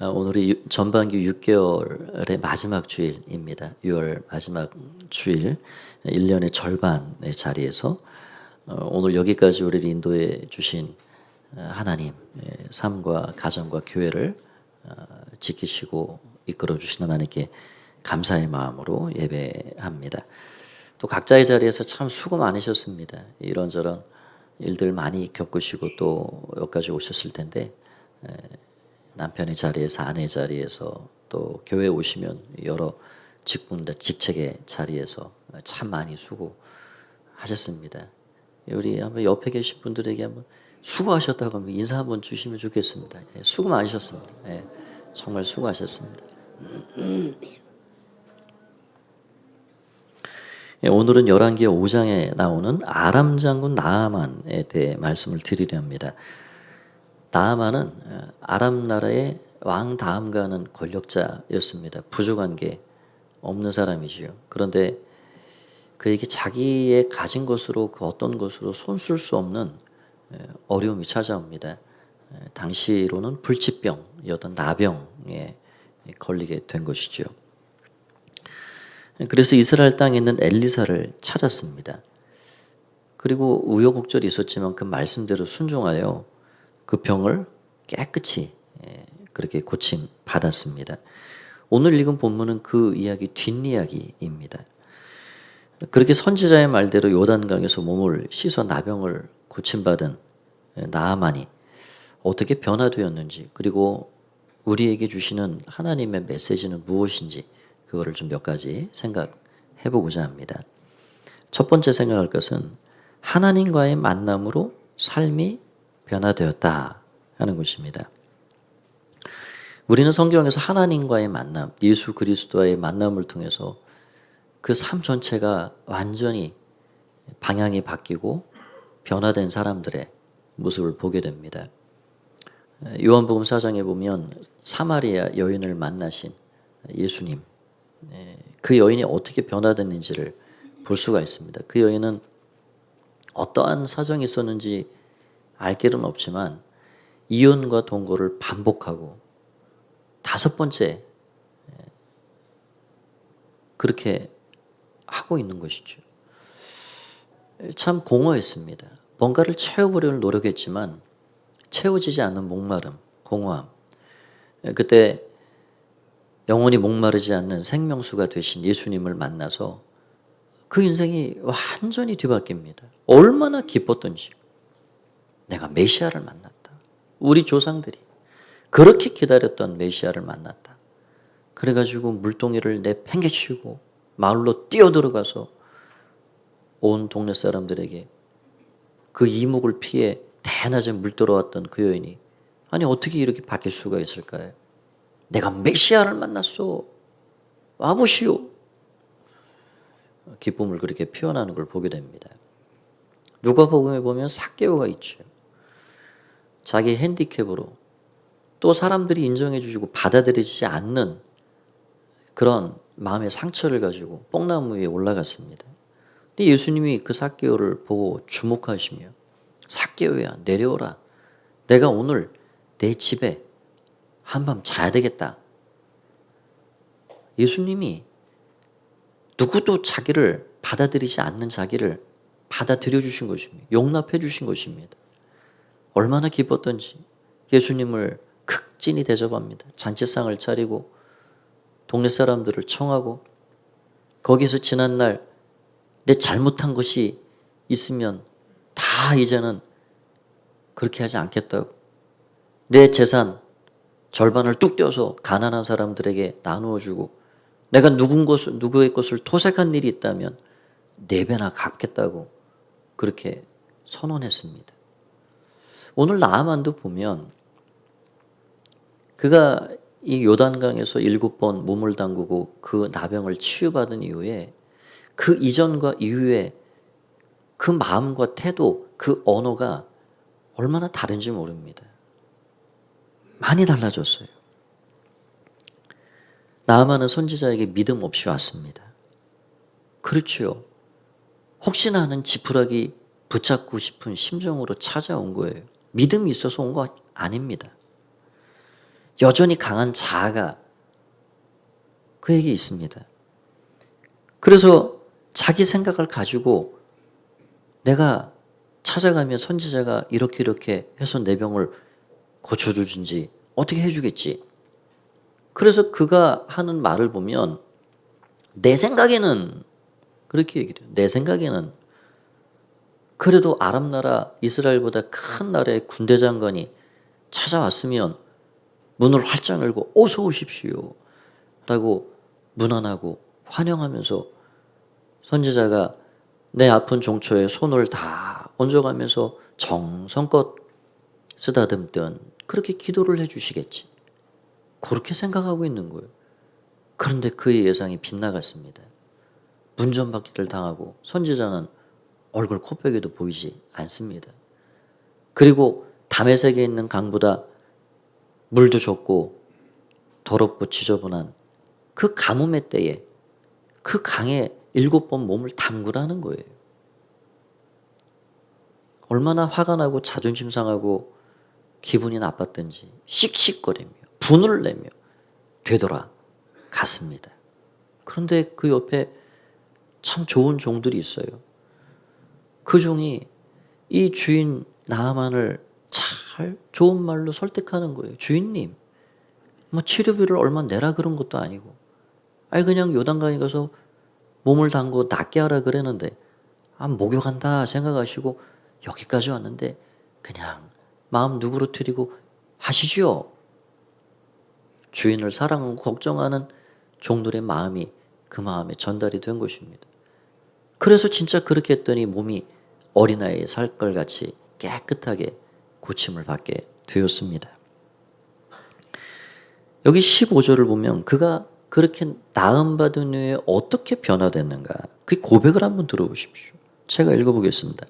오늘이 전반기 6개월의 마지막 주일입니다. 6월 마지막 주일, 1년의 절반의 자리에서 오늘 여기까지 우리를 인도해 주신 하나님, 삶과 가정과 교회를 지키시고 이끌어 주신 하나님께 감사의 마음으로 예배합니다. 또 각자의 자리에서 참 수고 많으셨습니다. 이런저런 일들 많이 겪으시고 또 여기까지 오셨을 텐데 남편의 자리에서 아내의 자리에서 또 교회 오시면 여러 직분들 직책의 자리에서 참 많이 수고하셨습니다. 우리 한번 옆에 계신 분들에게 한번 수고하셨다고 한번 인사 한번 주시면 좋겠습니다. 수고 많으셨습니다. 정말 수고하셨습니다. 오늘은 열왕기 5장에 나오는 아람 장군 나아만에 대해 말씀을 드리려 합니다. 나아만은 아람 나라의 왕 다음 가는 권력자였습니다. 부족한 게 없는 사람이지요. 그런데 그에게 자기의 가진 것으로 그 어떤 것으로 손쓸 수 없는 어려움이 찾아옵니다. 당시로는 불치병이었던 나병에 걸리게 된 것이죠. 그래서 이스라엘 땅에 있는 엘리사를 찾았습니다. 그리고 우여곡절이 있었지만 그 말씀대로 순종하여 그 병을 깨끗이 그렇게 고침 받았습니다. 오늘 읽은 본문은 그 이야기 뒷이야기입니다. 그렇게 선지자의 말대로 요단강에서 몸을 씻어 나병을 고침받은 나아만이 어떻게 변화되었는지, 그리고 우리에게 주시는 하나님의 메시지는 무엇인지 그거를 좀 몇 가지 생각해 보고자 합니다. 첫 번째 생각할 것은 하나님과의 만남으로 삶이 변화되었다 하는 것입니다. 우리는 성경에서 하나님과의 만남, 예수 그리스도와의 만남을 통해서 그 삶 전체가 완전히 방향이 바뀌고 변화된 사람들의 모습을 보게 됩니다. 요한복음 4장에 보면 사마리아 여인을 만나신 예수님, 그 여인이 어떻게 변화됐는지를 볼 수가 있습니다. 그 여인은 어떠한 사정이 있었는지 알 길은 없지만 이혼과 동거를 반복하고 5번째 그렇게 하고 있는 것이죠. 참 공허했습니다. 뭔가를 채워보려는 노력했지만 채워지지 않는 목마름, 공허함. 그때 영원히 목마르지 않는 생명수가 되신 예수님을 만나서 그 인생이 완전히 뒤바뀝니다. 얼마나 기뻤던지. 내가 메시아를 만났다. 우리 조상들이 그렇게 기다렸던 메시아를 만났다. 그래가지고 물동이를 내팽개치고 마을로 뛰어들어가서 온 동네 사람들에게 그 이목을 피해 대낮에 물들어왔던 그 여인이 아니 어떻게 이렇게 바뀔 수가 있을까요? 내가 메시아를 만났소. 와보시오. 기쁨을 그렇게 표현하는 걸 보게 됩니다. 누가복음에 보면 삭개오가 있죠. 자기 핸디캡으로 또 사람들이 인정해 주시고 받아들이지 않는 그런 마음의 상처를 가지고 뽕나무 위에 올라갔습니다. 근데 예수님이 그 삭개오를 보고 주목하시며 삭개오야 내려오라. 내가 오늘 내 집에 한밤 자야 되겠다. 예수님이 누구도 자기를 받아들이지 않는 자기를 받아들여 주신 것입니다. 용납해 주신 것입니다. 얼마나 기뻤던지 예수님을 극진히 대접합니다. 잔치상을 차리고 동네 사람들을 청하고 거기서 지난날 내 잘못한 것이 있으면 다 이제는 그렇게 하지 않겠다고 내 재산 절반을 뚝 떼어서 가난한 사람들에게 나누어 주고 내가 누구의 것을 토색한 일이 있다면 4배나 갚겠다고 그렇게 선언했습니다. 오늘 나아만도 보면 그가 이 요단강에서 7번 몸을 담그고 그 나병을 치유받은 이후에 그 이전과 이후에 그 마음과 태도, 그 언어가 얼마나 다른지 모릅니다. 많이 달라졌어요. 나아만은 선지자에게 믿음 없이 왔습니다. 그렇지요. 혹시나 하는 지푸라기 붙잡고 싶은 심정으로 찾아온 거예요. 믿음이 있어서 온 거 아닙니다. 여전히 강한 자아가 그에게 있습니다. 그래서 자기 생각을 가지고 내가 찾아가면 선지자가 이렇게 해서 내 병을 고쳐주든지 어떻게 해주겠지. 그래서 그가 하는 말을 보면 내 생각에는 그렇게 얘기를 해요. 내 생각에는 그래도 아람 나라 이스라엘보다 큰 나라의 군대 장관이 찾아왔으면 문을 활짝 열고 어서 오십시오 라고 문안하고 환영하면서 선지자가 내 아픈 종초에 손을 다 얹어가면서 정성껏 쓰다듬던 그렇게 기도를 해주시겠지. 그렇게 생각하고 있는 거예요. 그런데 그의 예상이 빗나갔습니다. 문전박기를 당하고 선지자는 얼굴 코빼기도 보이지 않습니다. 그리고 다메섹에 있는 강보다 물도 좁고 더럽고 지저분한 그 가뭄의 때에 그 강에 7번 몸을 담그라는 거예요. 얼마나 화가 나고 자존심 상하고 기분이 나빴든지 씩씩거리며 분을 내며 되돌아갔습니다. 그런데 그 옆에 참 좋은 종들이 있어요. 그 종이 이 주인 나아만을 잘 좋은 말로 설득하는 거예요. 주인님, 뭐 치료비를 얼마 내라 그런 것도 아니고, 아니 그냥 요단강에 가서 몸을 담고 낫게 하라 그랬는데, 목욕한다 생각하시고 여기까지 왔는데 그냥 마음 누그러뜨리고 하시지요. 주인을 사랑하고 걱정하는 종들의 마음이 그 마음에 전달이 된 것입니다. 그래서 진짜 그렇게 했더니 몸이 어린아이의 살걸같이 깨끗하게 고침을 받게 되었습니다. 여기 15절을 보면 그가 그렇게 나음받은 후에 어떻게 변화됐는가 그 고백을 한번 들어보십시오. 제가 읽어보겠습니다.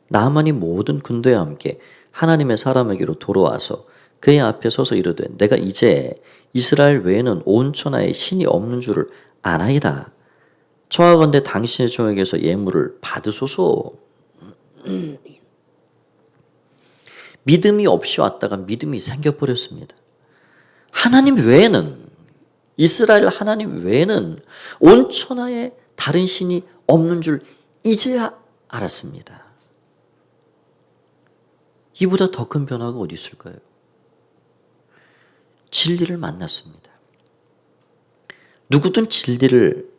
나아만이 모든 군대와 함께 하나님의 사람에게로 돌아와서 그의 앞에 서서 이르되 내가 이제 이스라엘 외에는 온 천하에 신이 없는 줄을 아나이다. 청하건대 당신의 종에게서 예물을 받으소서. 믿음이 없이 왔다가 믿음이 생겨버렸습니다. 하나님 외에는 이스라엘 하나님 외에는 온 천하에 다른 신이 없는 줄 이제야 알았습니다. 이보다 더 큰 변화가 어디 있을까요? 진리를 만났습니다. 누구든 진리를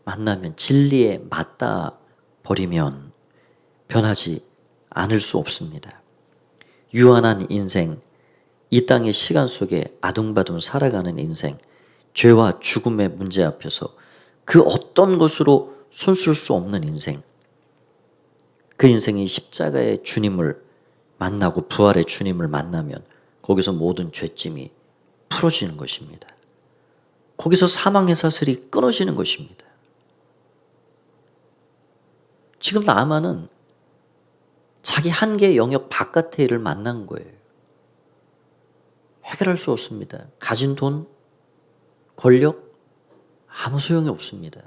만나면 진리에 맞닿아 버리면 변하지 않을 수 없습니다. 유한한 인생, 이 땅의 시간 속에 아둥바둥 살아가는 인생, 죄와 죽음의 문제 앞에서 그 어떤 것으로 손쓸 수 없는 인생, 그 인생이 십자가의 주님을 만나고 부활의 주님을 만나면 거기서 모든 죄짐이 풀어지는 것입니다. 거기서 사망의 사슬이 끊어지는 것입니다. 지금 나아만은 자기 한계 영역 바깥의 일을 만난 거예요. 해결할 수 없습니다. 가진 돈, 권력, 아무 소용이 없습니다.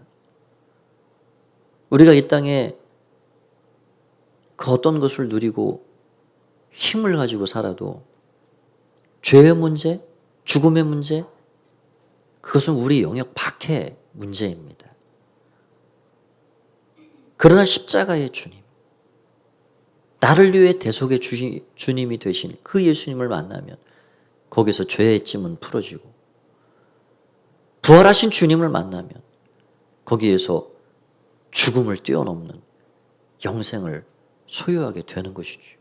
우리가 이 땅에 그 어떤 것을 누리고 힘을 가지고 살아도 죄의 문제, 죽음의 문제, 그것은 우리 영역 밖의 문제입니다. 그러나 십자가의 주님, 나를 위해 대속의 주님이 되신 그 예수님을 만나면 거기서 죄의 짐은 풀어지고 부활하신 주님을 만나면 거기에서 죽음을 뛰어넘는 영생을 소유하게 되는 것이죠.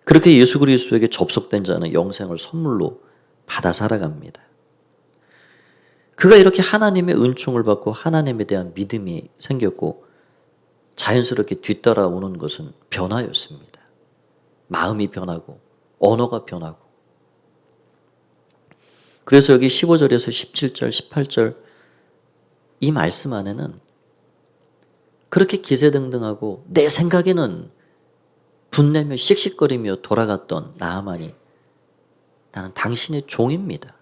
그렇게 예수 그리스도에게 접속된 자는 영생을 선물로 받아 살아갑니다. 그가 이렇게 하나님의 은총을 받고 하나님에 대한 믿음이 생겼고 자연스럽게 뒤따라오는 것은 변화였습니다. 마음이 변하고 언어가 변하고. 그래서 여기 15절에서 17절, 18절 이 말씀 안에는 그렇게 기세등등하고 내 생각에는 분내며 씩씩거리며 돌아갔던 나아만이 나는 당신의 종입니다.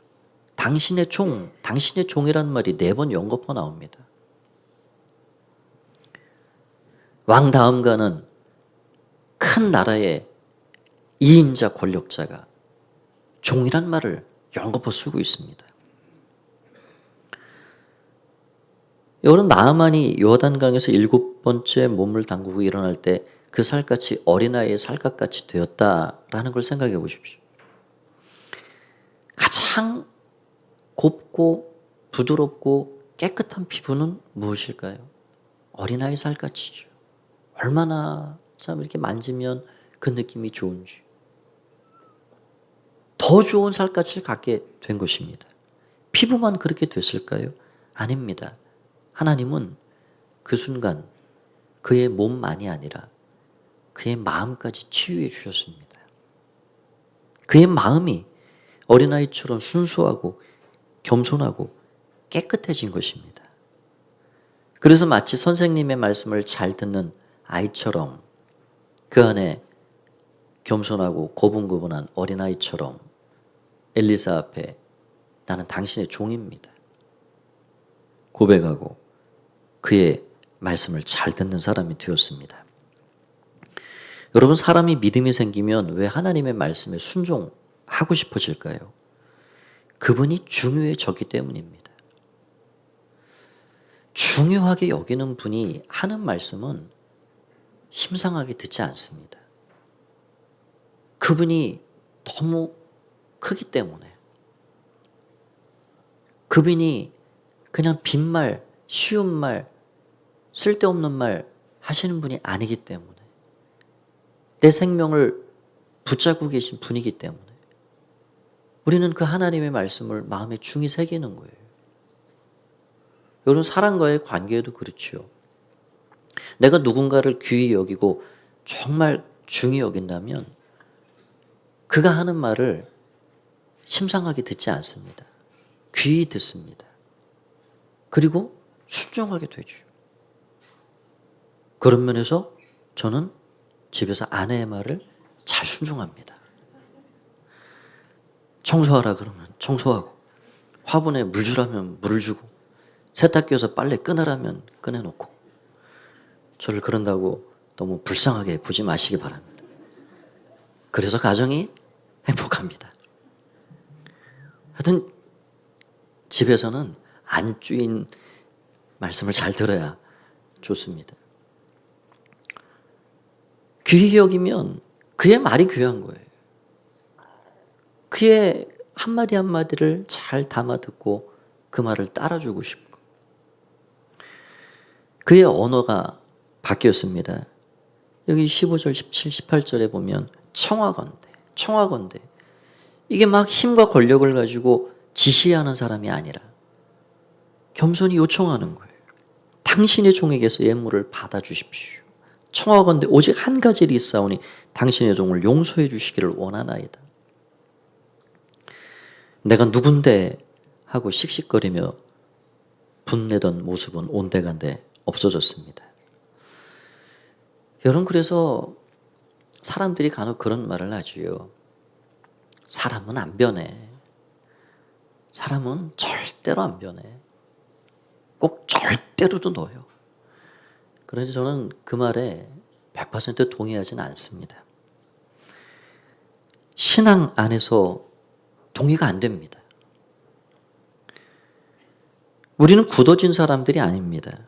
당신의 종, 당신의 종이라는 말이 4번 연거푸 나옵니다. 왕 다음가는 큰 나라의 2인자 권력자가 종이란 말을 연거푸 쓰고 있습니다. 여러분, 나아만이 요단강에서 7번째 몸을 담그고 일어날 때 그 살갗이 어린아이의 살갗같이 되었다라는 걸 생각해 보십시오. 가장 곱고 부드럽고 깨끗한 피부는 무엇일까요? 어린아이 살갗이죠. 얼마나 참 이렇게 만지면 그 느낌이 좋은지. 더 좋은 살갗을 갖게 된 것입니다. 피부만 그렇게 됐을까요? 아닙니다. 하나님은 그 순간 그의 몸만이 아니라 그의 마음까지 치유해 주셨습니다. 그의 마음이 어린아이처럼 순수하고 겸손하고 깨끗해진 것입니다. 그래서 마치 선생님의 말씀을 잘 듣는 아이처럼 그 안에 겸손하고 고분고분한 어린아이처럼 엘리사 앞에 나는 당신의 종입니다. 고백하고 그의 말씀을 잘 듣는 사람이 되었습니다. 여러분, 사람이 믿음이 생기면 왜 하나님의 말씀에 순종하고 싶어질까요? 그분이 중요해졌기 때문입니다. 중요하게 여기는 분이 하는 말씀은 심상하게 듣지 않습니다. 그분이 너무 크기 때문에, 그분이 그냥 빈말, 쉬운 말, 쓸데없는 말 하시는 분이 아니기 때문에, 내 생명을 붙잡고 계신 분이기 때문에 우리는 그 하나님의 말씀을 마음에 중히 새기는 거예요. 여러분, 사람과의 관계에도 그렇죠. 내가 누군가를 귀히 여기고 정말 중히 여긴다면 그가 하는 말을 심상하게 듣지 않습니다. 귀히 듣습니다. 그리고 순종하게 되죠. 그런 면에서 저는 집에서 아내의 말을 잘 순종합니다. 청소하라 그러면 청소하고, 화분에 물 주라면 물을 주고, 세탁기에서 빨래 끊으라면 꺼내놓고. 저를 그런다고 너무 불쌍하게 보지 마시기 바랍니다. 그래서 가정이 행복합니다. 하여튼 집에서는 안주인 말씀을 잘 들어야 좋습니다. 귀히 여기면 그의 말이 귀한 거예요. 그의 한마디 한마디를 잘 담아 듣고 그 말을 따라주고 싶고. 그의 언어가 바뀌었습니다. 여기 15절, 17, 18절에 보면 청하건대. 이게 막 힘과 권력을 가지고 지시하는 사람이 아니라 겸손히 요청하는 거예요. 당신의 종에게서 예물을 받아주십시오. 청하건대 오직 한 가지 일이 있사오니 당신의 종을 용서해 주시기를 원하나이다. 내가 누군데 하고 씩씩거리며 분내던 모습은 온데간데 없어졌습니다. 여러분, 그래서 사람들이 간혹 그런 말을 하지요. 사람은 안 변해. 사람은 절대로 안 변해. 꼭 절대로도 넣어요. 그런데 저는 그 말에 100% 동의하지는 않습니다. 신앙 안에서 동의가 안 됩니다. 우리는 굳어진 사람들이 아닙니다.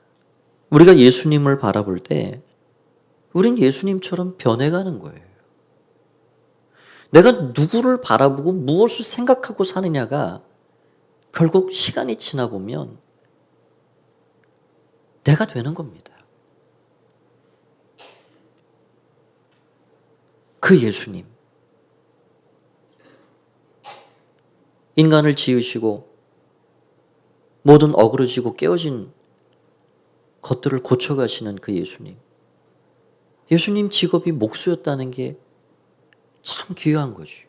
우리가 예수님을 바라볼 때 우린 예수님처럼 변해가는 거예요. 내가 누구를 바라보고 무엇을 생각하고 사느냐가 결국 시간이 지나 보면 내가 되는 겁니다. 그 예수님, 인간을 지으시고 모든 어그러지고 깨어진 것들을 고쳐가시는 그 예수님. 예수님 직업이 목수였다는 게 참 귀한 거죠.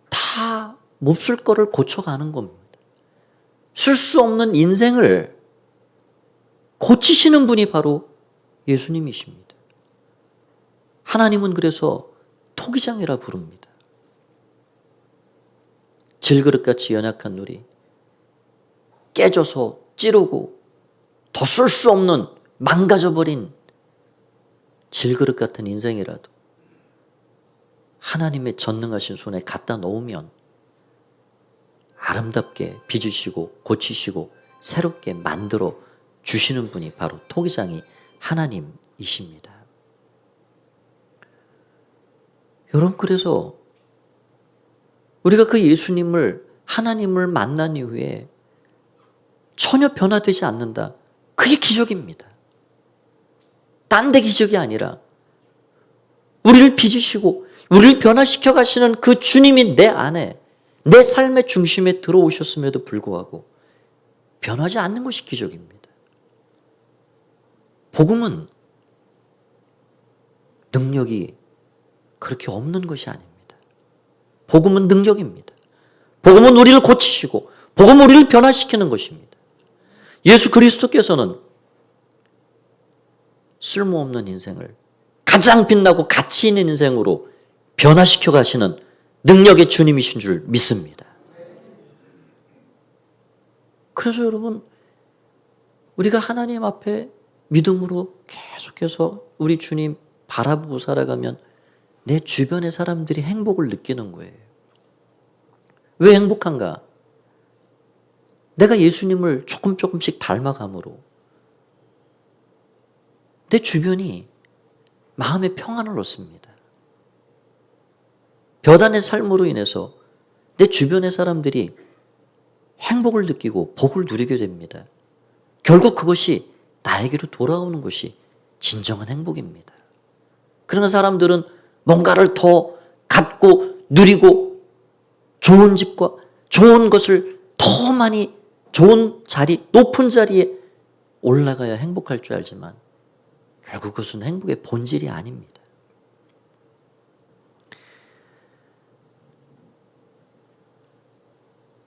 다 몹쓸 거를 고쳐가는 겁니다. 쓸 수 없는 인생을 고치시는 분이 바로 예수님이십니다. 하나님은 그래서 토기장이라 부릅니다. 질그릇같이 연약한 우리, 깨져서 찌르고 더 쓸 수 없는 망가져버린 질그릇 같은 인생이라도 하나님의 전능하신 손에 갖다 놓으면 아름답게 빚으시고 고치시고 새롭게 만들어 주시는 분이 바로 토기장이 하나님이십니다. 여러분, 그래서 우리가 그 예수님을, 하나님을 만난 이후에 전혀 변화되지 않는다. 그게 기적입니다. 딴 데 기적이 아니라 우리를 빚으시고 우리를 변화시켜 가시는 그 주님이 내 안에, 내 삶의 중심에 들어오셨음에도 불구하고 변하지 않는 것이 기적입니다. 복음은 능력이 그렇게 없는 것이 아닙니다. 복음은 능력입니다. 복음은 우리를 고치시고 복음은 우리를 변화시키는 것입니다. 예수 그리스도께서는 쓸모없는 인생을 가장 빛나고 가치 있는 인생으로 변화시켜 가시는 능력의 주님이신 줄 믿습니다. 그래서 여러분, 우리가 하나님 앞에 믿음으로 계속해서 우리 주님 바라보고 살아가면 내 주변의 사람들이 행복을 느끼는 거예요. 왜 행복한가? 내가 예수님을 조금씩 닮아감으로 내 주변이 마음의 평안을 얻습니다. 벼단의 삶으로 인해서 내 주변의 사람들이 행복을 느끼고 복을 누리게 됩니다. 결국 그것이 나에게로 돌아오는 것이 진정한 행복입니다. 그러나 사람들은 뭔가를 더 갖고 누리고 좋은 집과 좋은 것을 더 많이, 좋은 자리, 높은 자리에 올라가야 행복할 줄 알지만 결국 그것은 행복의 본질이 아닙니다.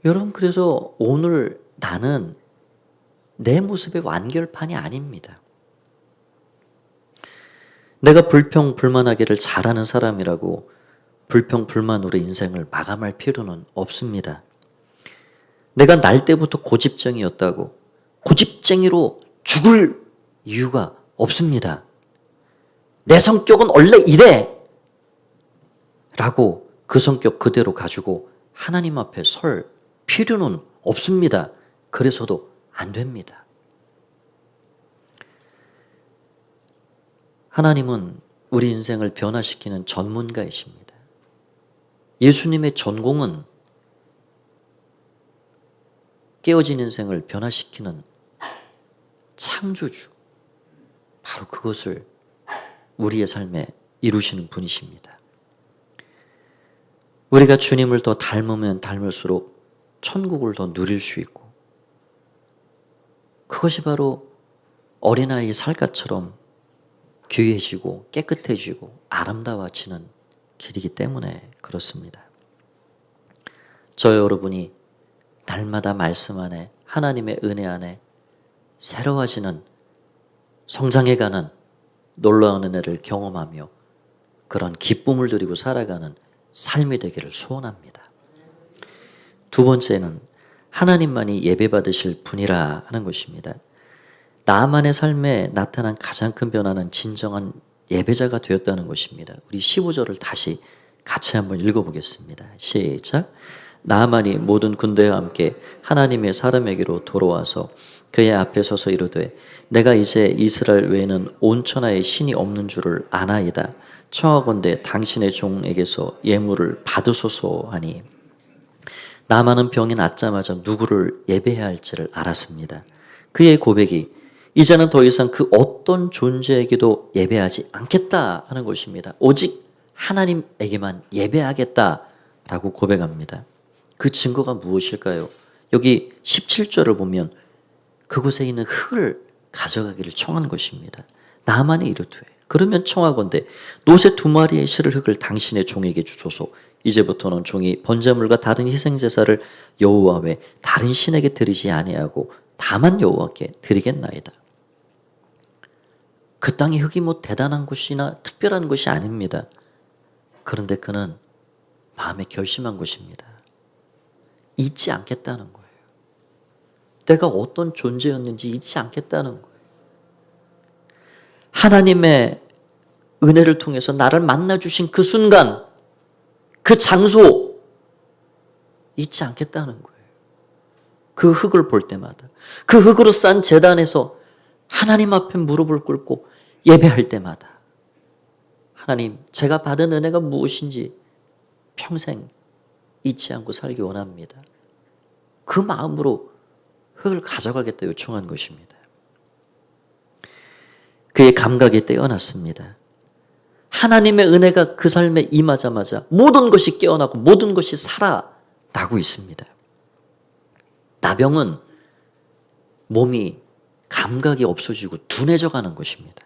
여러분, 그래서 오늘 나는 내 모습의 완결판이 아닙니다. 내가 불평불만하기를 잘하는 사람이라고 불평불만으로 인생을 마감할 필요는 없습니다. 내가 날 때부터 고집쟁이였다고 고집쟁이로 죽을 이유가 없습니다. 내 성격은 원래 이래! 라고 그 성격 그대로 가지고 하나님 앞에 설 필요는 없습니다. 그래서도 안 됩니다. 하나님은 우리 인생을 변화시키는 전문가이십니다. 예수님의 전공은 깨어진 인생을 변화시키는 창조주, 바로 그것을 우리의 삶에 이루시는 분이십니다. 우리가 주님을 더 닮으면 닮을수록 천국을 더 누릴 수 있고, 그것이 바로 어린아이의 살갗처럼 귀해지고 깨끗해지고 아름다워지는 길이기 때문에 그렇습니다. 저 여러분이 날마다 말씀 안에, 하나님의 은혜 안에 새로워지는, 성장해가는 놀라운 은혜를 경험하며 그런 기쁨을 누리고 살아가는 삶이 되기를 소원합니다. 두 번째는 하나님만이 예배받으실 분이라 하는 것입니다. 나만의 삶에 나타난 가장 큰 변화는 진정한 예배자가 되었다는 것입니다. 우리 15절을 다시 같이 한번 읽어보겠습니다. 시작. 나만이 모든 군대와 함께 하나님의 사람에게로 돌아와서 그의 앞에 서서 이르되 내가 이제 이스라엘 외에는 온 천하에 신이 없는 줄을 아나이다. 청하건대 당신의 종에게서 예물을 받으소서 하니, 나만은 병이 낫자마자 누구를 예배해야 할지를 알았습니다. 그의 고백이 이제는 더 이상 그 어떤 존재에게도 예배하지 않겠다 하는 것입니다. 오직 하나님에게만 예배하겠다라고 고백합니다. 그 증거가 무엇일까요? 여기 17절을 보면 그곳에 있는 흙을 가져가기를 청한 것입니다. 나만이 이르되 그러면 청하건대 노새 2마리의 실을 흙을 당신의 종에게 주소서. 이제부터는 종이 번제물과 다른 희생제사를 여호와 외 다른 신에게 드리지 아니하고 다만 여호와께 드리겠나이다. 그 땅의 흙이 뭐 대단한 것이나 특별한 것이 아닙니다. 그런데 그는 마음에 결심한 것입니다. 잊지 않겠다는 거예요. 내가 어떤 존재였는지 잊지 않겠다는 거예요. 하나님의 은혜를 통해서 나를 만나주신 그 순간 그 장소 잊지 않겠다는 거예요. 그 흙을 볼 때마다, 그 흙으로 싼 제단에서 하나님 앞에 무릎을 꿇고 예배할 때마다 하나님, 제가 받은 은혜가 무엇인지 평생 잊지 않고 살기 원합니다. 그 마음으로 흙을 가져가겠다 요청한 것입니다. 그의 감각이 뛰어났습니다. 하나님의 은혜가 그 삶에 임하자마자 모든 것이 깨어나고 모든 것이 살아나고 있습니다. 나병은 몸이 감각이 없어지고 둔해져 가는 것입니다.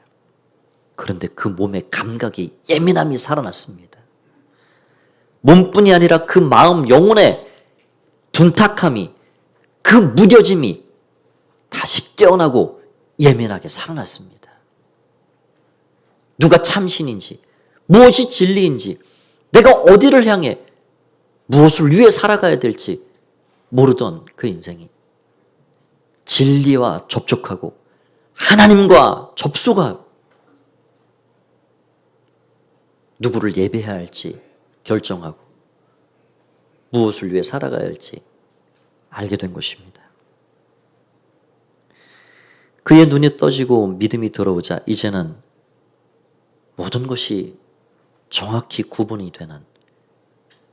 그런데 그 몸의 감각이, 예민함이 살아났습니다. 몸뿐이 아니라 그 마음, 영혼의 둔탁함이, 그 무뎌짐이 다시 깨어나고 예민하게 살아났습니다. 누가 참신인지, 무엇이 진리인지, 내가 어디를 향해 무엇을 위해 살아가야 될지 모르던 그 인생이 진리와 접촉하고 하나님과 접속하고 누구를 예배해야 할지 결정하고 무엇을 위해 살아가야 할지 알게 된 것입니다. 그의 눈이 떠지고 믿음이 들어오자 이제는 모든 것이 정확히 구분이 되는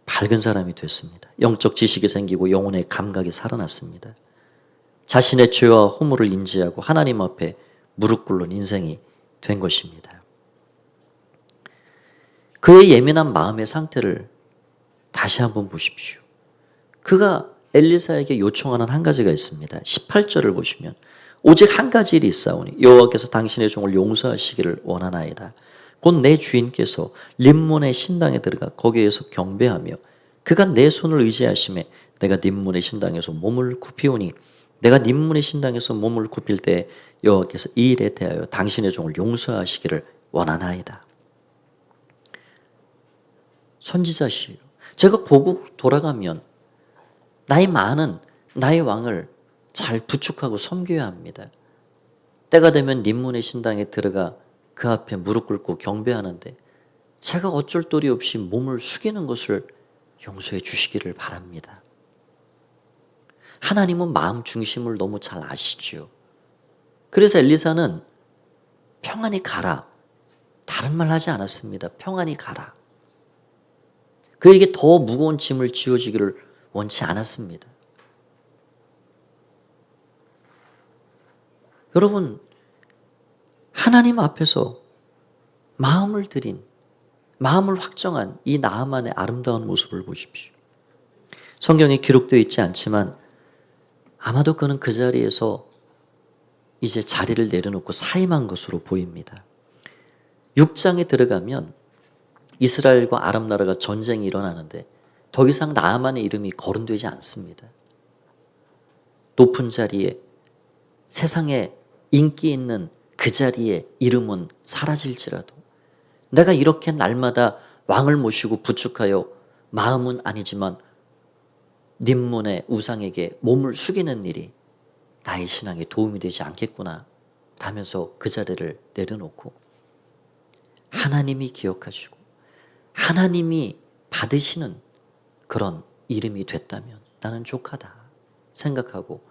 밝은 사람이 됐습니다. 영적 지식이 생기고 영혼의 감각이 살아났습니다. 자신의 죄와 허물을 인지하고 하나님 앞에 무릎 꿇는 인생이 된 것입니다. 그의 예민한 마음의 상태를 다시 한번 보십시오. 그가 엘리사에게 요청하는 한 가지가 있습니다. 18절을 보시면 오직 한 가지 일이 있사오니 여호와께서 당신의 종을 용서하시기를 원하나이다. 곧 내 주인께서 림몬의 신당에 들어가 거기에서 경배하며 그가 내 손을 의지하심에 내가 림몬의 신당에서 몸을 굽히오니 내가 림몬의 신당에서 몸을 굽힐 때 여호와께서 이 일에 대하여 당신의 종을 용서하시기를 원하나이다. 선지자시요. 제가 고국 돌아가면 나이 많은 나의 왕을 잘 부축하고 섬겨야 합니다. 때가 되면 림몬의 신당에 들어가 그 앞에 무릎 꿇고 경배하는데 제가 어쩔 도리 없이 몸을 숙이는 것을 용서해 주시기를 바랍니다. 하나님은 마음 중심을 너무 잘 아시죠. 그래서 엘리사는 평안히 가라. 다른 말 하지 않았습니다. 평안히 가라. 그에게 더 무거운 짐을 지어주기를 원치 않았습니다. 여러분, 하나님 앞에서 마음을 들인, 마음을 확정한 이 나아만의 아름다운 모습을 보십시오. 성경에 기록되어 있지 않지만 아마도 그는 그 자리에서 이제 자리를 내려놓고 사임한 것으로 보입니다. 6장에 들어가면 이스라엘과 아람 나라가 전쟁이 일어나는데 더 이상 나아만의 이름이 거론되지 않습니다. 높은 자리에, 세상에 인기 있는 그 자리에 이름은 사라질지라도 내가 이렇게 날마다 왕을 모시고 부축하여 마음은 아니지만 림몬의 우상에게 몸을 숙이는 일이 나의 신앙에 도움이 되지 않겠구나 라면서 그 자리를 내려놓고 하나님이 기억하시고 하나님이 받으시는 그런 이름이 됐다면 나는 족하다 생각하고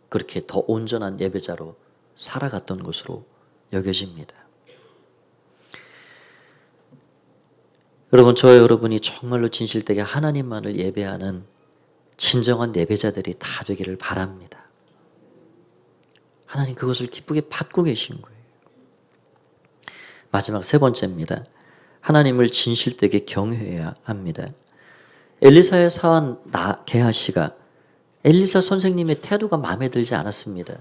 그렇게 더 온전한 예배자로 살아갔던 것으로 여겨집니다. 여러분, 저와 여러분이 정말로 진실되게 하나님만을 예배하는 진정한 예배자들이 다 되기를 바랍니다. 하나님 그것을 기쁘게 받고 계신 거예요. 마지막 세 번째입니다. 하나님을 진실되게 경외해야 합니다. 엘리사의 사환 게하시가 엘리사 선생님의 태도가 마음에 들지 않았습니다.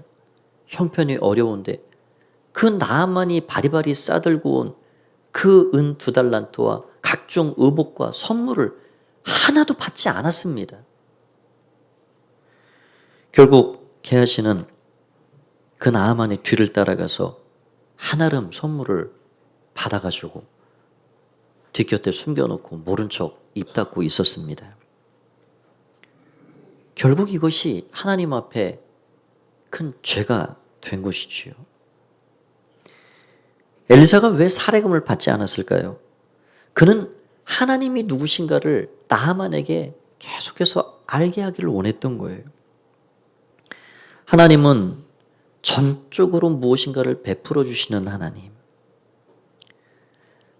형편이 어려운데 그 나아만이 바리바리 싸들고 온 그 은 2달란트와 각종 의복과 선물을 하나도 받지 않았습니다. 결국 게하시는 그 나아만의 뒤를 따라가서 한아름 선물을 받아가지고 뒷곁에 숨겨놓고 모른 척 입 닫고 있었습니다. 결국 이것이 하나님 앞에 큰 죄가 된 것이지요. 엘리사가 왜 살해금을 받지 않았을까요? 그는 하나님이 누구신가를 나하만에게 계속해서 알게 하기를 원했던 거예요. 하나님은 전적으로 무엇인가를 베풀어 주시는 하나님,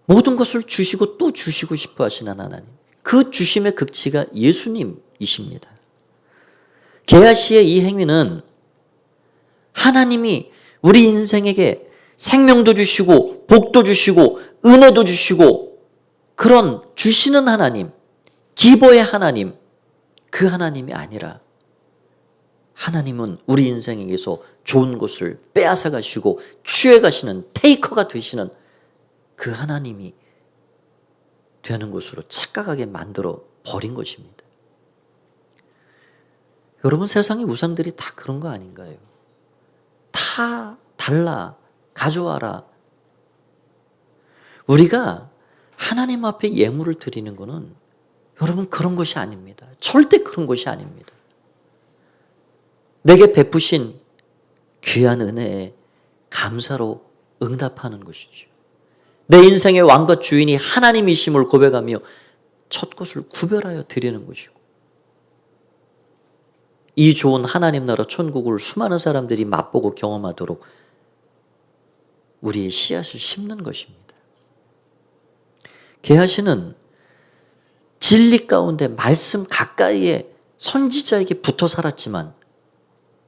모든 것을 주시고 또 주시고 싶어 하시는 하나님, 그 주심의 극치가 예수님이십니다. 게하시의 이 행위는 하나님이 우리 인생에게 생명도 주시고 복도 주시고 은혜도 주시고 그런 주시는 하나님, 기버의 하나님, 그 하나님이 아니라 하나님은 우리 인생에게서 좋은 것을 빼앗아 가시고 취해 가시는 테이커가 되시는 그 하나님이 되는 것으로 착각하게 만들어 버린 것입니다. 여러분, 세상의 우상들이 다 그런 거 아닌가요? 다 달라, 가져와라. 우리가 하나님 앞에 예물을 드리는 것은 여러분 그런 것이 아닙니다. 절대 그런 것이 아닙니다. 내게 베푸신 귀한 은혜에 감사로 응답하는 것이죠. 내 인생의 왕과 주인이 하나님이심을 고백하며 첫 것을 구별하여 드리는 것이고, 이 좋은 하나님 나라 천국을 수많은 사람들이 맛보고 경험하도록 우리의 씨앗을 심는 것입니다. 게하시는 진리 가운데 말씀 가까이에 선지자에게 붙어 살았지만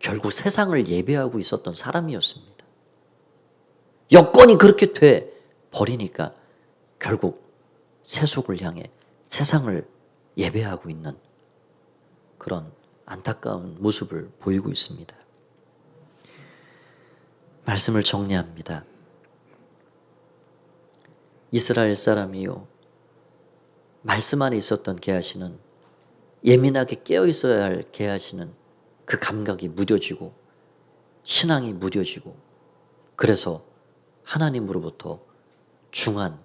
결국 세상을 예배하고 있었던 사람이었습니다. 여건이 그렇게 돼 버리니까 결국 세속을 향해 세상을 예배하고 있는 그런 안타까운 모습을 보이고 있습니다. 말씀을 정리합니다. 이스라엘 사람이요, 말씀 안에 있었던 게하시는, 예민하게 깨어 있어야 할 게하시는 그 감각이 무뎌지고 신앙이 무뎌지고, 그래서 하나님으로부터 중한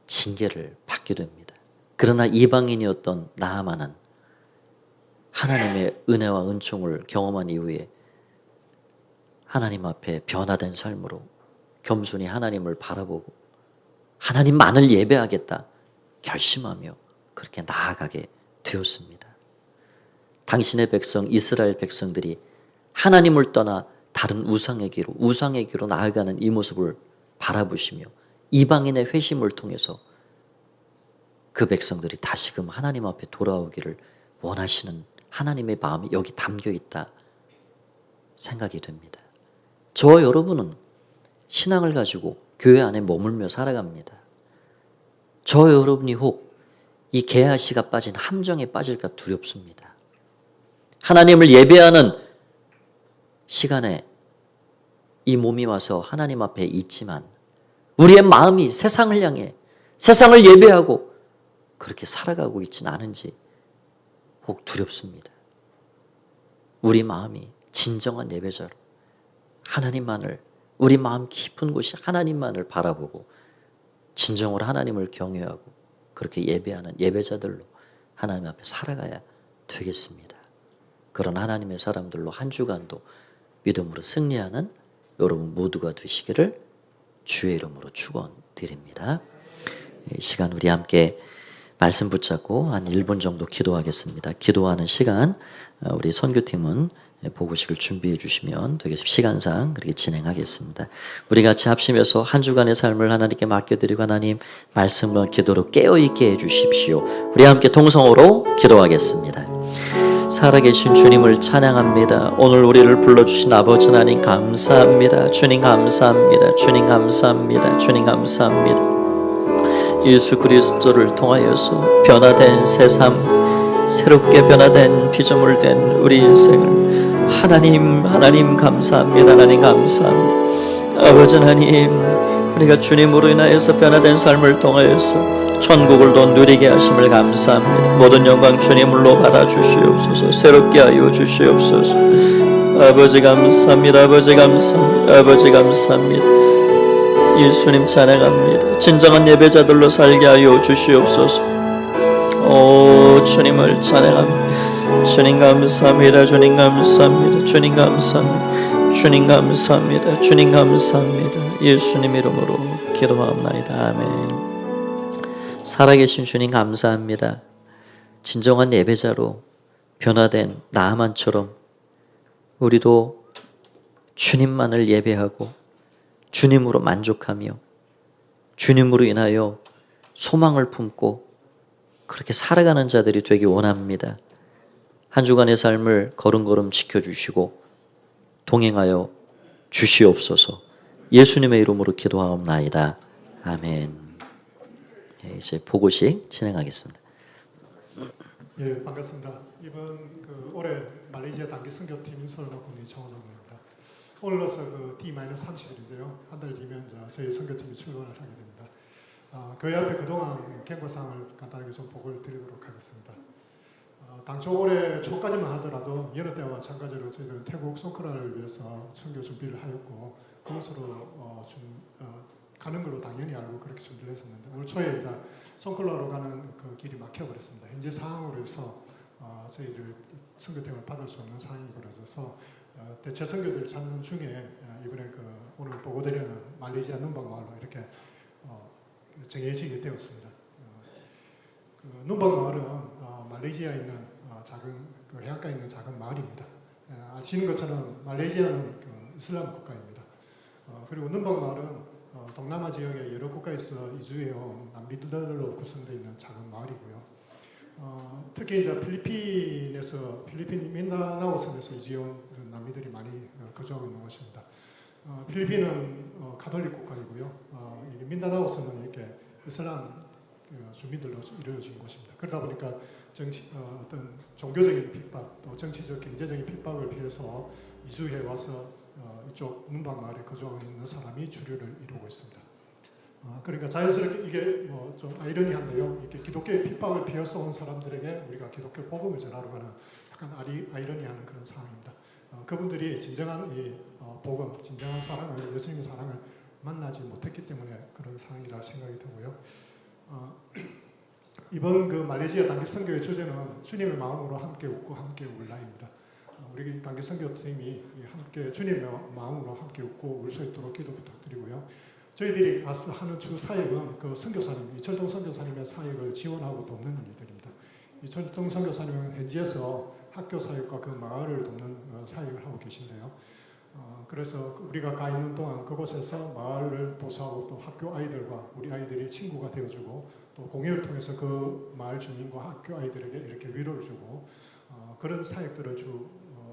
징계를 받게 됩니다. 그러나 이방인이었던 나하만은 하나님의 은혜와 은총을 경험한 이후에 하나님 앞에 변화된 삶으로 겸손히 하나님을 바라보고 하나님만을 예배하겠다 결심하며 그렇게 나아가게 되었습니다. 당신의 백성 이스라엘 백성들이 하나님을 떠나 다른 우상에게로 나아가는 이 모습을 바라보시며 이방인의 회심을 통해서 그 백성들이 다시금 하나님 앞에 돌아오기를 원하시는 하나님의 마음이 여기 담겨 있다 생각이 됩니다. 저와 여러분은 신앙을 가지고 교회 안에 머물며 살아갑니다. 저와 여러분이 혹 이 게하시가 빠진 함정에 빠질까 두렵습니다. 하나님을 예배하는 시간에 이 몸이 와서 하나님 앞에 있지만 우리의 마음이 세상을 향해 세상을 예배하고 그렇게 살아가고 있지는 않은지 혹 두렵습니다. 우리 마음이 진정한 예배자로 하나님만을, 우리 마음 깊은 곳이 하나님만을 바라보고 진정으로 하나님을 경외하고 그렇게 예배하는 예배자들로 하나님 앞에 살아가야 되겠습니다. 그런 하나님의 사람들로 한 주간도 믿음으로 승리하는 여러분 모두가 되시기를 주의 이름으로 축원드립니다. 이 시간 우리 함께 말씀 붙잡고 한 1분 정도 기도하겠습니다. 기도하는 시간 우리 선교팀은 보고식을 준비해 주시면 되겠습니다. 시간상 그렇게 진행하겠습니다. 우리 같이 합심해서 한 주간의 삶을 하나님께 맡겨드리고 하나님 말씀과 기도로 깨어있게 해주십시오. 우리 함께 통성으로 기도하겠습니다. 살아계신 주님을 찬양합니다. 오늘 우리를 불러주신 아버지 하나님 감사합니다. 주님 감사합니다. 주님 감사합니다. 주님 감사합니다. 예수 그리스도를 통하여서 변화된 새 삶, 새롭게 변화된 피조물된 우리 인생을 하나님 감사합니다. 하나님 감사합니다. 아버지 하나님, 우리가 주님으로 인하여서 변화된 삶을 통하여서 천국을 더 누리게 하심을 감사합니다. 모든 영광 주님으로 받아주시옵소서. 새롭게 하여 주시옵소서. 아버지 감사합니다. 아버지 감사합니다. 아버지 감사합니다. 예수님 찬양합니다. 진정한 예배자들로 살게 하여 주시옵소서. 오 주님을 찬양합니다. 주님 감사합니다. 주님 감사합니다. 주님 감사합니다. 주님 감사합니다. 주님 감사합니다. 예수님 이름으로 기도하옵나이다. 아멘. 살아계신 주님 감사합니다. 진정한 예배자로 변화된 나아만처럼 우리도 주님만을 예배하고 주님으로 만족하며 주님으로 인하여 소망을 품고 그렇게 살아가는 자들이 되기 원합니다. 한 주간의 삶을 걸음걸음 지켜주시고 동행하여 주시옵소서. 예수님의 이름으로 기도하옵나이다. 아멘. 이제 보고식 진행하겠습니다. 예, 반갑습니다. 이번 올해 말레이시아 단기 선교팀 서울학군이 창원합니다. 오늘로서 D-30일인데요. 한 달 뒤면 저희 선교팀이 출근을 하게 됩니다. 교회 앞에 그동안 경고사항을 간단하게 좀 보고를 드리도록 하겠습니다. 당초 올해 초까지만 하더라도 여느 때와 마찬가지로 저희들은 태국 송크라를 위해서 선교 준비를 하였고 그것으로 가는 걸로 당연히 알고 그렇게 준비를 했었는데 올 초에 이제 송클라로 가는 그 길이 막혀버렸습니다. 현재 상황으로 해서 저희들 선교팀을 받을 수 없는 상황이 벌어져서 대체 선교지를 찾는 중에 이번에 오늘 보고드리는 말레이시아 눈박마을로 이렇게 정해지게 되었습니다. 눈박마을은 말레이시아에 있는 작은 해안가에 있는 작은 마을입니다. 아시는 것처럼 말레이시아는 이슬람 국가입니다. 그리고 눈박마을은 동남아 지역의 여러 국가에서 이주해온 남미들로 구성되어 있는 작은 마을이고요. 특히 이제 필리핀 민다나오 섬에서 이주해온 남미들이 많이 거주하고 있는 것입니다. 필리핀은 가톨릭 국가이고요. 민다나오 섬은 이렇게 이슬람 주민들로 이루어진 곳입니다. 그러다 보니까 어떤 종교적인 핍박, 또 정치적, 경제적인 핍박을 피해서 이주해 와서 이쪽 눈박마을에 거주하고 있는 사람이 주류를 이루고 있습니다. 그러니까 자연스럽게 이게 좀 아이러니한데요. 이렇게 기독교의 핍박을 피해서 온 사람들에게 우리가 기독교 복음을 전하러 가는 약간 아이러니한 그런 상황입니다. 그분들이 진정한 이 복음, 진정한 사랑을, 예수님의 사랑을 만나지 못했기 때문에 그런 상황이라 생각이 들고요. 이번 말레이시아 단기 선교의 주제는 주님의 마음으로 함께 웃고 함께 울라입니다. 우리 단기 선교팀이 함께 주님의 마음으로 함께 웃고 울 수 있도록 기도 부탁드리고요. 저희들이 가서 하는 주 사역은 선교사님, 이철동 선교사님의 사역을 지원하고 돕는 일들입니다. 이철동 선교사님은 현지에서 학교 사역과 그 마을을 돕는 사역을 하고 계신데요. 그래서 우리가 가 있는 동안 그곳에서 마을을 보수하고 또 학교 아이들과 우리 아이들이 친구가 되어주고 또 공연을 통해서 그 마을 주민과 학교 아이들에게 이렇게 위로를 주고 그런 사역들을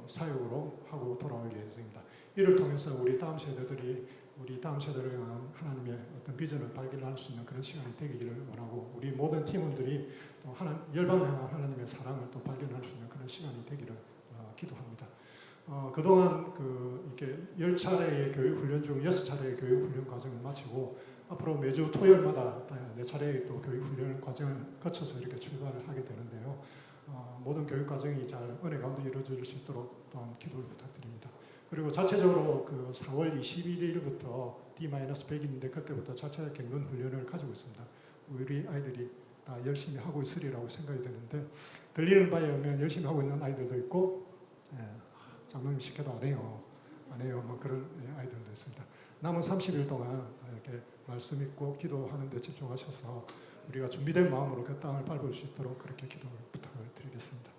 사역으로 하고 돌아올 예정입니다. 이를 통해서 우리 다음 세대를 향한 하나님의 어떤 비전을 발견할 수 있는 그런 시간이 되기를 원하고 우리 모든 팀원들이 또 열방을 향한 하나님의 사랑을 또 발견할 수 있는 그런 시간이 되기를 기도합니다. 그동안 이렇게 10차례의 교육훈련 중 6차례의 교육훈련 과정을 마치고 앞으로 매주 토요일마다 4차례의 또 교육훈련 과정을 거쳐서 이렇게 출발을 하게 되는데요. 모든 교육 과정이 잘 은혜 가운데 이루어질 수 있도록 또한 기도를 부탁드립니다. 그리고 자체적으로 4월 21일부터 D-100일인데 그때부터 자체 경건 훈련을 가지고 있습니다. 우리 아이들이 다 열심히 하고 있으리라고 생각이 되는데 들리는 바에 의하면 열심히 하고 있는 아이들도 있고 장로님 시켜도 안 해요 그런 아이들도 있습니다. 남은 30일 동안 이렇게 말씀 읽고 기도하는 데 집중하셔서 우리가 준비된 마음으로 그 땅을 밟을 수 있도록 그렇게 기도를 부탁을 드리겠습니다.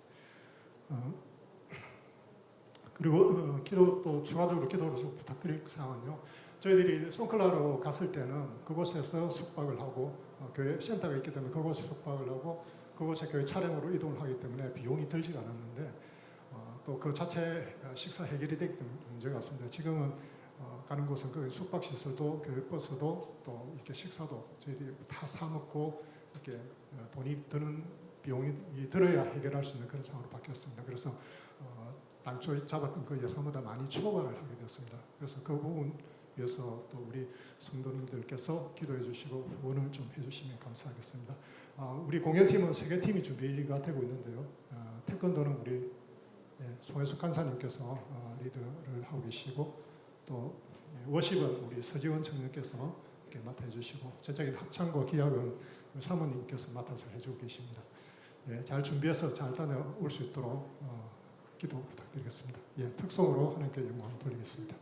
그리고 또 추가적으로 기도를 부탁드릴 사항은요. 저희들이 송클라로 갔을 때는 그곳에서 숙박을 하고 교회 센터가 있기 때문에 그곳에 숙박을 하고 그곳에 교회 차량으로 이동을 하기 때문에 비용이 들지가 않았는데 또 그 자체 식사 해결이 되기 때문에 문제가 없습니다. 지금은 가는 곳은 그 숙박시설도 교회 버스도 또 이렇게 식사도 저희들이 다 사 먹고 이렇게 돈이 드는 비용이 들어야 해결할 수 있는 그런 상황으로 바뀌었습니다. 그래서 당초에 잡았던 그 예산보다 많이 초과를 하게 되었습니다. 그래서 그 부분 위해서 또 우리 성도님들께서 기도해 주시고 후원을 좀 해주시면 감사하겠습니다. 우리 공연팀은 3개 팀이 준비가 되고 있는데요. 태권도는 우리 송혜숙 간사님께서 리드를 하고 계시고 또 워십은 우리 서지원 청년께서 이렇게 맡아 주시고 전적인 합창과 기악은 사모님께서 맡아서 해주고 계십니다. 잘 준비해서 잘 다녀올 수 있도록 기도 부탁드리겠습니다. 특송으로 하나님께 영광을 돌리겠습니다.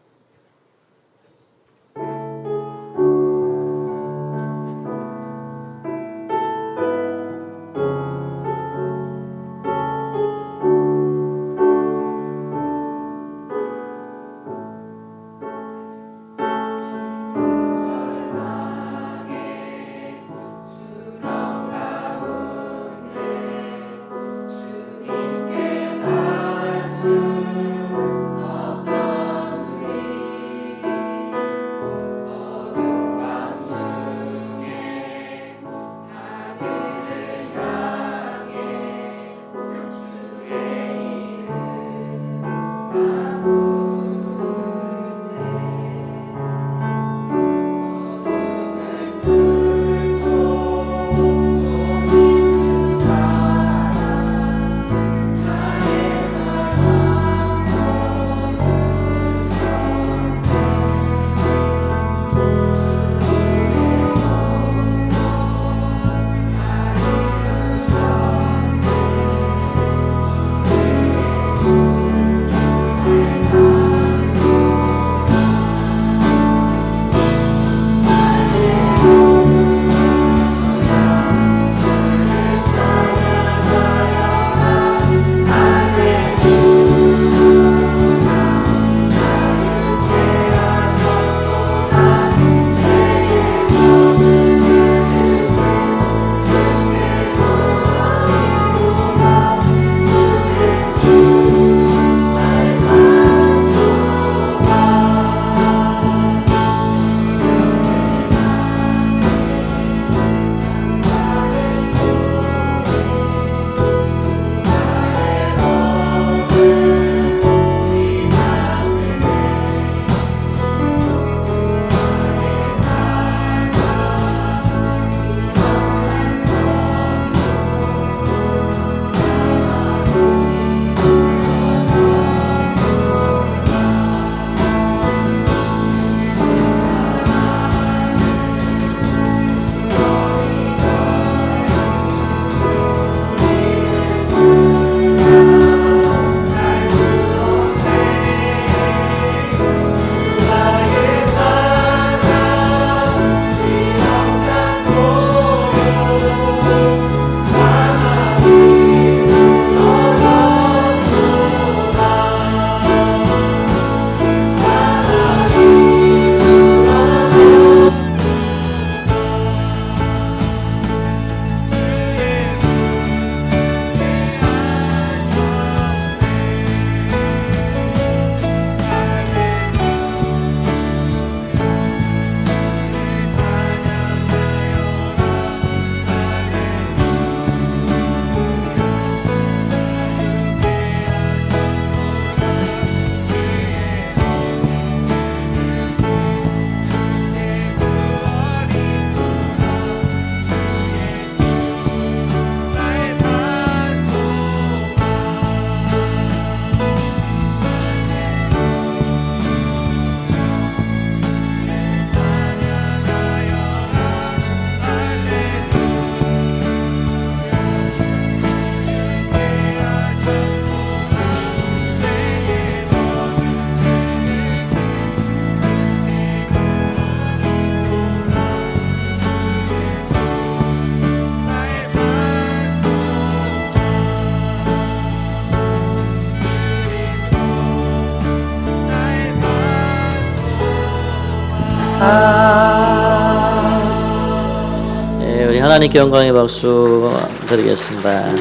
예, 우리 하나님께 영광의 박수 드리겠습니다.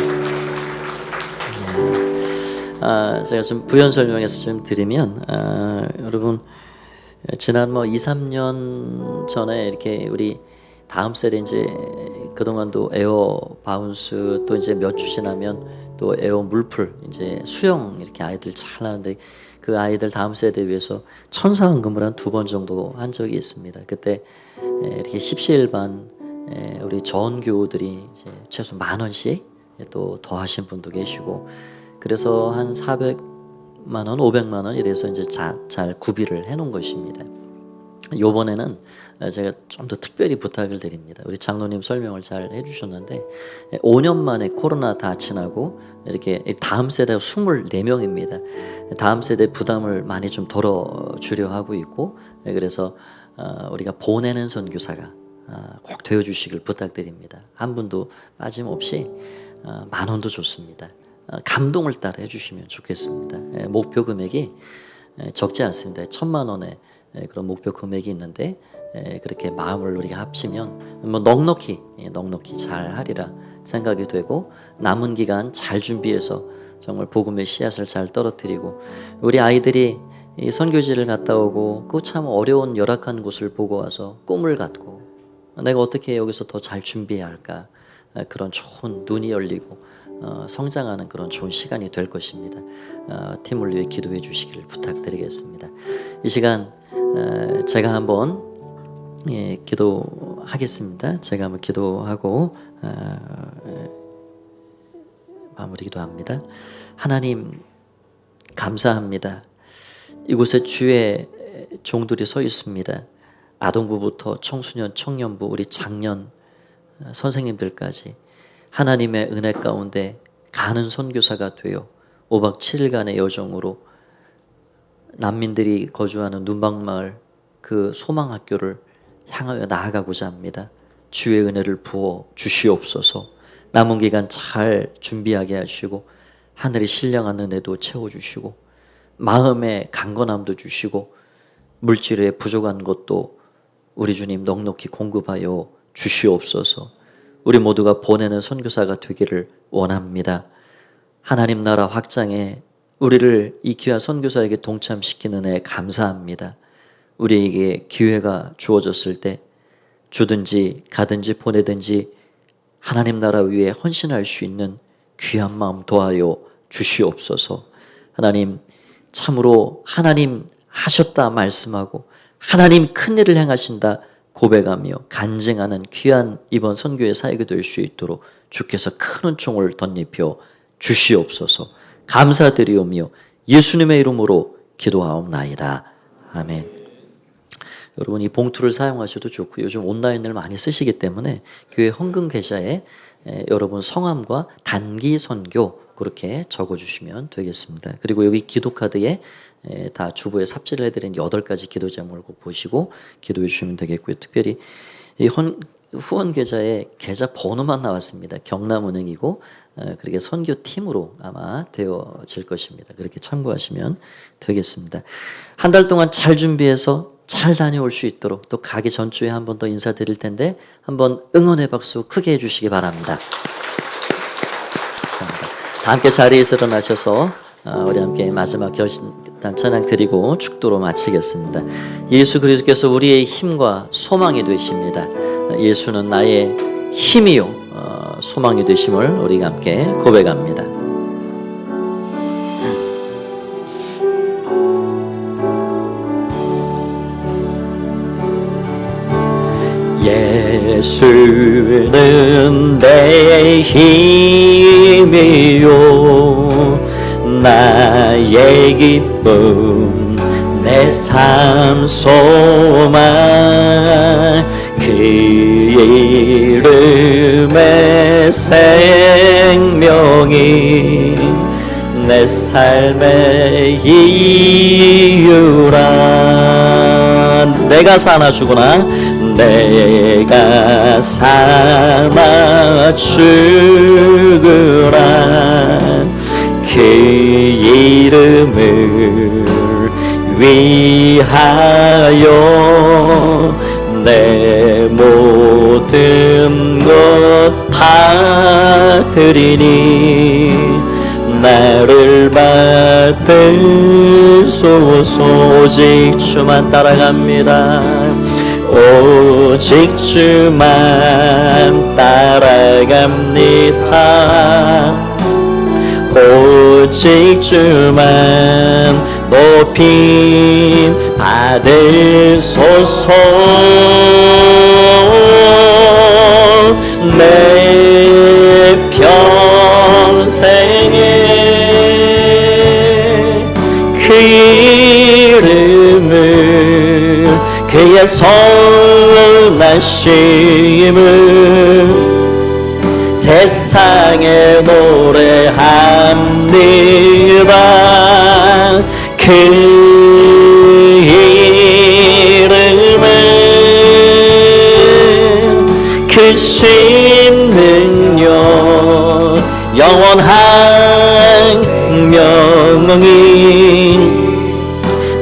제가 좀 부연 설명해서 좀 드리면, 여러분, 지난 2, 3년 전에 이렇게 우리 다음 세대 이제 그동안도 에어 바운스 또 이제 몇 주 지나면 또 에어 물풀 이제 수영 이렇게 아이들 잘 하는데 그 아이들 다음 세대 위해서 천사헌금을 한 2번 정도 한 적이 있습니다. 그때 이렇게 십시일반 우리 전교우들이 이제 최소 10,000원씩 또 더 하신 분도 계시고 그래서 한 400만 원, 500만 원 이래서 이제 잘 구비를 해 놓은 것입니다. 요번에는 제가 좀 더 특별히 부탁을 드립니다. 우리 장로님 설명을 잘 해주셨는데 5년 만에 코로나 다 지나고 이렇게 다음 세대 24명입니다. 다음 세대 부담을 많이 좀 덜어주려 하고 있고 그래서 우리가 보내는 선교사가 꼭 되어주시길 부탁드립니다. 한 분도 빠짐없이 10,000원도 좋습니다. 감동을 따라 해주시면 좋겠습니다. 목표 금액이 적지 않습니다. 1,000만 원의 그런 목표 금액이 있는데 그렇게 마음을 우리가 합치면 뭐 넉넉히 잘 하리라 생각이 되고 남은 기간 잘 준비해서 정말 복음의 씨앗을 잘 떨어뜨리고 우리 아이들이 이 선교지를 갔다 오고 그 참 어려운 열악한 곳을 보고 와서 꿈을 갖고 내가 어떻게 여기서 더 잘 준비해야 할까 그런 좋은 눈이 열리고 성장하는 그런 좋은 시간이 될 것입니다. 팀을 위해 기도해 주시기를 부탁드리겠습니다. 이 시간 제가 한번 기도하겠습니다. 제가 한번 기도하고 마무리 기도합니다. 하나님 감사합니다. 이곳에 주의 종들이 서 있습니다. 아동부부터 청소년, 청년부, 우리 장년 선생님들까지 하나님의 은혜 가운데 가는 선교사가 되어 5박 7일간의 여정으로 난민들이 거주하는 눈방마을 그 소망학교를 향하여 나아가고자 합니다. 주의 은혜를 부어 주시옵소서. 남은 기간 잘 준비하게 하시고 하늘의 신령한 은혜도 채워주시고 마음의 강건함도 주시고 물질에 부족한 것도 우리 주님 넉넉히 공급하여 주시옵소서. 우리 모두가 보내는 선교사가 되기를 원합니다. 하나님 나라 확장에 우리를 이 귀한 선교사에게 동참시키는 은혜에 감사합니다. 우리에게 기회가 주어졌을 때 주든지 가든지 보내든지 하나님 나라 위에 헌신할 수 있는 귀한 마음 도하여 주시옵소서. 하나님 참으로 하나님 하셨다 말씀하고 하나님 큰일을 행하신다 고백하며 간증하는 귀한 이번 선교의 사역이 될 수 있도록 주께서 큰 은총을 덧입혀 주시옵소서. 감사드리오며 예수님의 이름으로 기도하옵나이다. 아멘. 여러분 이 봉투를 사용하셔도 좋고 요즘 온라인을 많이 쓰시기 때문에 교회 헌금 계좌에 여러분 성함과 단기 선교 그렇게 적어주시면 되겠습니다. 그리고 여기 기도 카드에 다 주보에 삽질을 해드린 8가지 기도 제목을 꼭 보시고 기도해 주시면 되겠고요. 특별히 이 후원 계좌에 계좌 번호만 나왔습니다. 경남은행이고 그렇게 선교팀으로 아마 되어질 것입니다. 그렇게 참고하시면 되겠습니다. 한 달 동안 잘 준비해서 잘 다녀올 수 있도록 또 가기 전주에 한 번 더 인사드릴 텐데 한번 응원의 박수 크게 해주시기 바랍니다. 감사합니다. 다 함께 자리에서 일어나셔서 우리 함께 마지막 결단찬양 드리고 축도로 마치겠습니다. 예수 그리스도께서 우리의 힘과 소망이 되십니다. 예수는 나의 힘이요 소망이 되심을 우리가 함께 고백합니다. 예수는 내 힘이요 나의 기쁨 내 삶 소망 그 이름의 생명이 내 삶의 이유라 내가 사나 죽으나 내가 사나 죽으라 그 이름을 위하여 내 모든 것 다 드리니 나를 받으소서. 오직 주만 따라갑니다. 오직 주만 따라갑니다. 오직 주만 높임 받으소서. 내 평생에 그 이름을 그의 선하심을 세상에 노래합니다. 그 이름은 크신 능력 영원한 생명이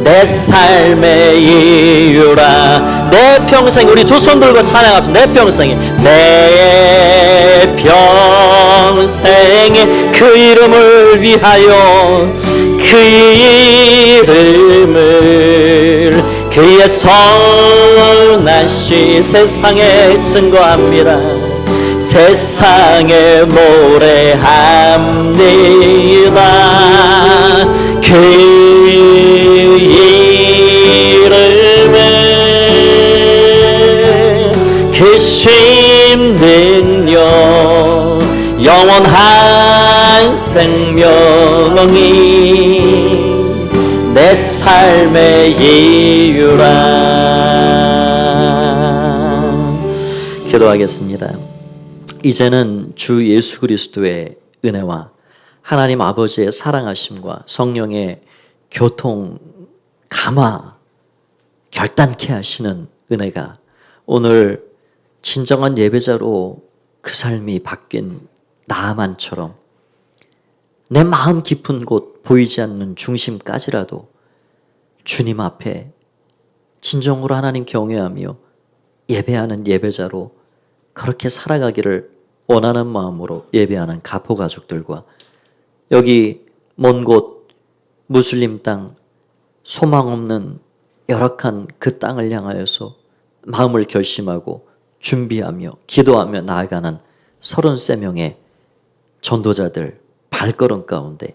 내 삶의 이유라. 내 평생, 우리 두 손 들고 찬양합시다. 내 평생에, 내 평생에 그 이름을 위하여 그 이름을 그의 선하시 세상에 증거합니다. 세상에 노래합니다. 그 이름은 크신 능력 영원한 생명이 내 삶의 이유라. 기도하겠습니다. 이제는 주 예수 그리스도의 은혜와 하나님 아버지의 사랑하심과 성령의 교통, 감화, 결단케 하시는 은혜가 오늘 진정한 예배자로 그 삶이 바뀐 나아만처럼 내 마음 깊은 곳 보이지 않는 중심까지라도 주님 앞에 진정으로 하나님 경외하며 예배하는 예배자로 그렇게 살아가기를 원하는 마음으로 예배하는 가포 가족들과 여기 먼 곳 무슬림 땅 소망 없는 열악한 그 땅을 향하여서 마음을 결심하고 준비하며 기도하며 나아가는 33명의 전도자들 발걸음 가운데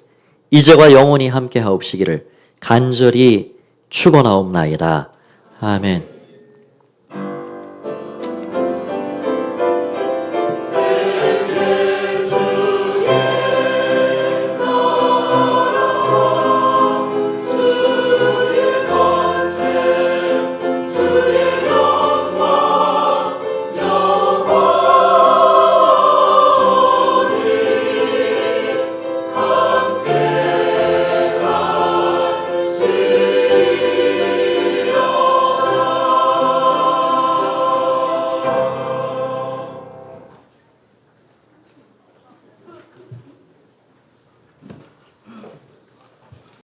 이제와 영원히 함께 하옵시기를 간절히 축원하옵나이다. 아멘.